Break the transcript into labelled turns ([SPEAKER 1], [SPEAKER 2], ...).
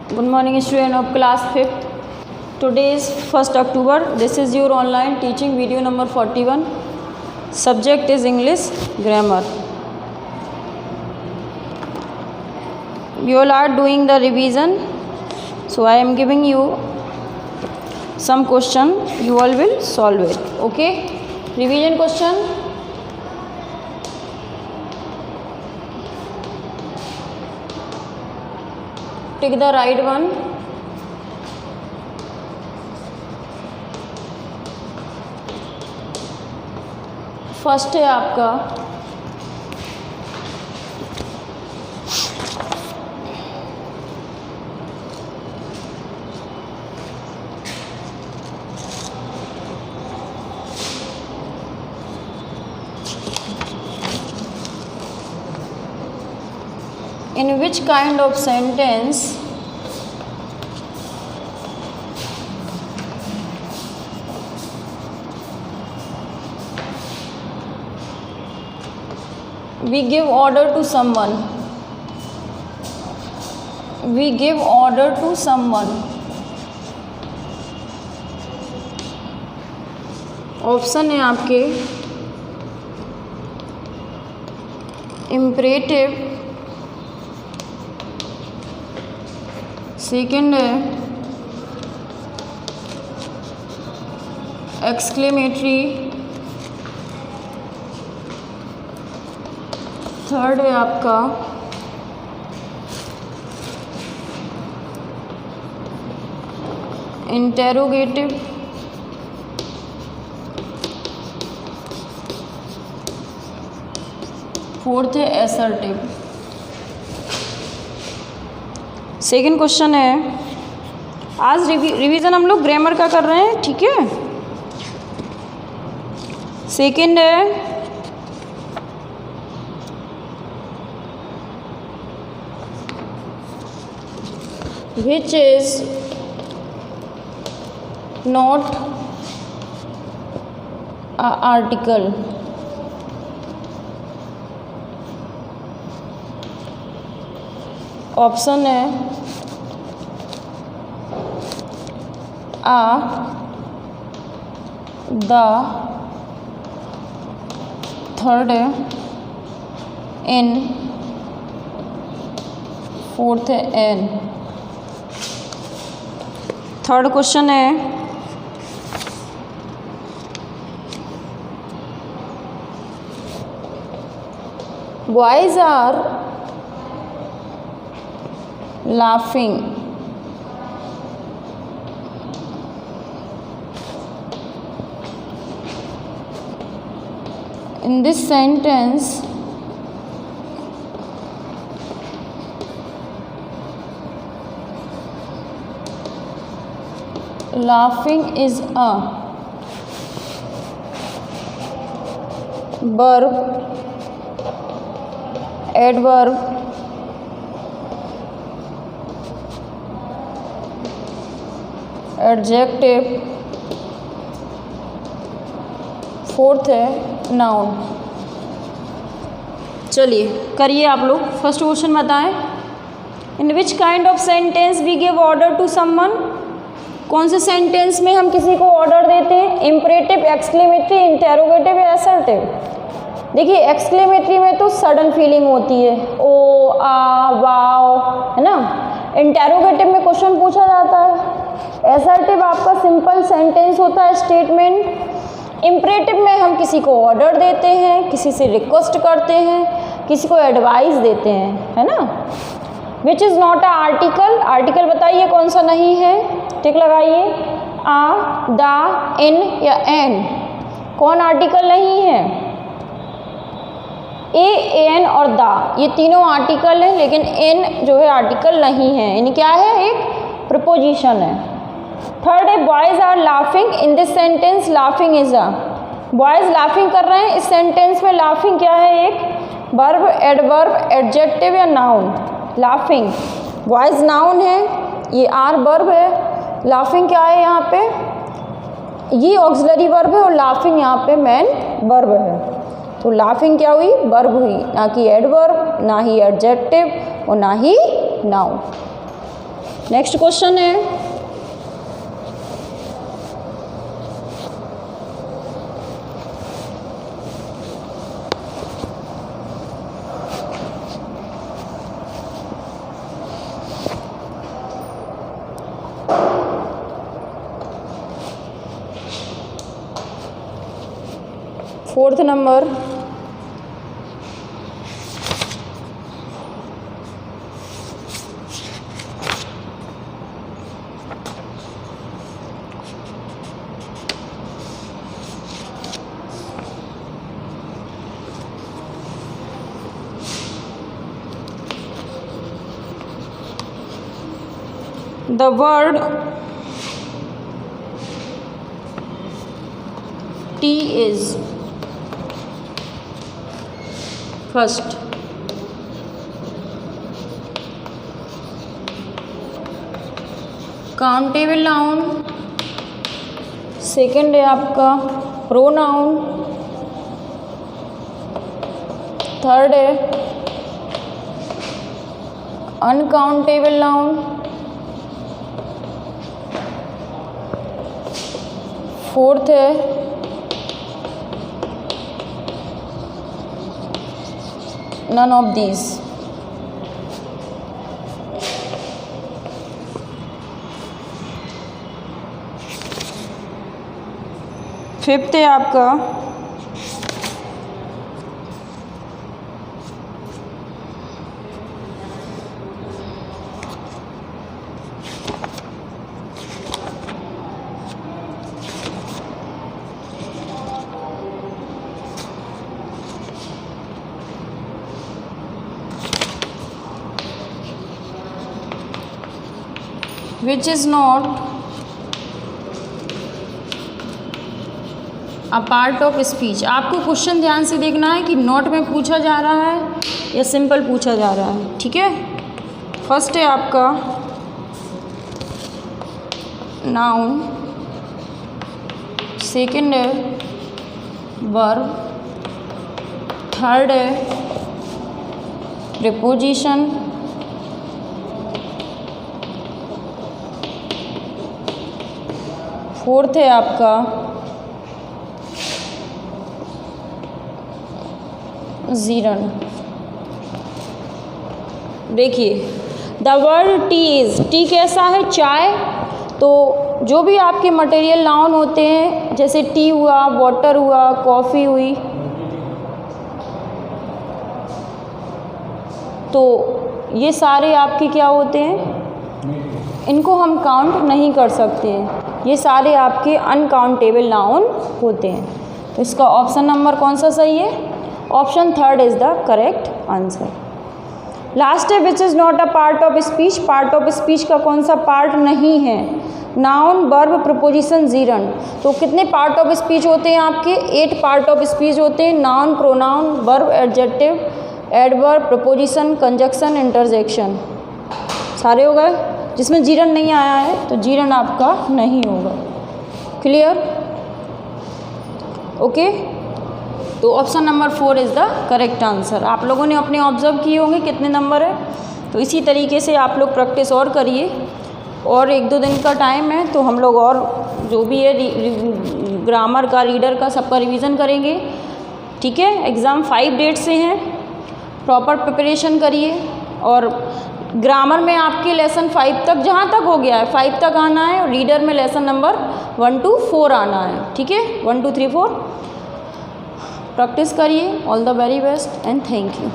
[SPEAKER 1] Good morning, student of class 5th. Today is 1st October. This is your online teaching video number 41. Subject is English grammar. You all are doing the revision. So I am giving you some question. You all will solve it. Okay? Revision question. Take the right one. First है आपका in which kind of sentence we give order to someone. We give order to someone. Option है आपके imperative, second है exclamatory, third है आपका interrogative, fourth है assertive. Second question है, आज रिवीजन हम लोग ग्रामर का कर रहे हैं, ठीक है। सेकंड है which is not a article. Option है a, the, थर्ड है in, फोर्थ है n। थर्ड क्वेश्चन है boys are laughing in this sentence laughing is a verb, adverb, adjective, fourth है नाउन। चलिए करिए आप लोग। फर्स्ट क्वेश्चन बताएं, in which kind of sentence we give order to someone. कौन से सेंटेंस में हम किसी को ऑर्डर देते हैं? इम्परेटिव, एक्सक्लेमेटरी, इंटेरोगेटिव या असर्टिव। देखिए एक्सक्लेमेटरी में तो सडन फीलिंग होती है, ओ आ वाओ, है ना। इंटेरोगेटिव में क्वेश्चन पूछा जाता है। असर्टिव आपका सिंपल सेंटेंस होता है, स्टेटमेंट। इम्परेटिव में हम किसी को ऑर्डर देते हैं, किसी से रिक्वेस्ट करते हैं, किसी को एडवाइस देते हैं, है ना। विच is not a article. Article बताइए कौन सा नहीं है, टिक लगाइए। आ, द, इन या एन, कौन आर्टिकल नहीं है? ए, एन और द, ये तीनों आर्टिकल हैं, लेकिन एन जो है आर्टिकल नहीं है, यानी क्या है, एक प्रपोजिशन है। थर्ड है boys are laughing in this sentence, laughing is a, boys laughing कर रहे हैं इस सेंटेंस में। लाफिंग क्या है, एक वर्ब, एडवर्ब, एडजेक्टिव या नाउन। लाफिंग बॉयज नाउन है, ये आर वर्ब है। लाफिंग क्या है यहाँ पे, ये ऑक्सिलरी वर्ब है, और लाफिंग यहाँ पे मेन वर्ब है। तो लाफिंग क्या हुई, वर्ब हुई, ना कि एडवर्ब, ना ही एडजेक्टिव और ना ही नाउन। नेक्स्ट क्वेश्चन है fourth number, the word tea is first countable noun, second है आपका प्रोनाउन, थर्ड है अनकाउंटेबल नाउन, फोर्थ है नन ऑफ दीज। फिफ्थ है आपका which is not a part of speech। आपको क्वेश्चन ध्यान से देखना है कि नोट में पूछा जा रहा है या सिंपल पूछा जा रहा है, ठीक है। फर्स्ट है आपका नाउन, सेकंड है वर्ब, थर्ड है प्रीपोजिशन, फोर्थ है आपका जीरन। देखिए the word T is, T कैसा है, चाय। तो जो भी आपके मटेरियल नाउन होते हैं जैसे टी हुआ, वाटर हुआ, कॉफ़ी हुई, तो ये सारे आपके क्या होते हैं, इनको हम काउंट नहीं कर सकते हैं, ये सारे आपके अनकाउंटेबल नाउन होते हैं। तो इसका ऑप्शन नंबर कौन सा सही है, option third is the correct answer. Last है which is not a part of speech. Part of speech का कौन सा पार्ट नहीं है, नाउन, वर्ब, प्रपोजिशन, जीरन। तो कितने पार्ट ऑफ स्पीच होते हैं आपके, 8 पार्ट ऑफ स्पीच होते हैं, noun, pronoun, verb, adjective, adverb, preposition, conjunction, interjection, सारे हो गए। जिसमें जीरन नहीं आया है तो जीरन आपका नहीं होगा। Clear, okay. तो option number 4 is the correct answer. आप लोगों ने अपने ऑब्जर्व किए होंगे कितने नंबर है, तो इसी तरीके से आप लोग प्रैक्टिस और करिए। और 1-2 दिन का टाइम है तो हम लोग और जो भी है ग्रामर का, रीडर का, सबका रिवीजन करेंगे, ठीक है। एग्ज़ाम 5 डेट से हैं, प्रॉपर प्रिपरेशन करिए। और ग्रामर में आपके लेसन 5 तक, जहाँ तक हो गया है 5 तक आना है, और रीडर में लेसन नंबर 1 to 4 आना है, ठीक है। 1 2 3 4 प्रैक्टिस करिए। All the very best and thank you.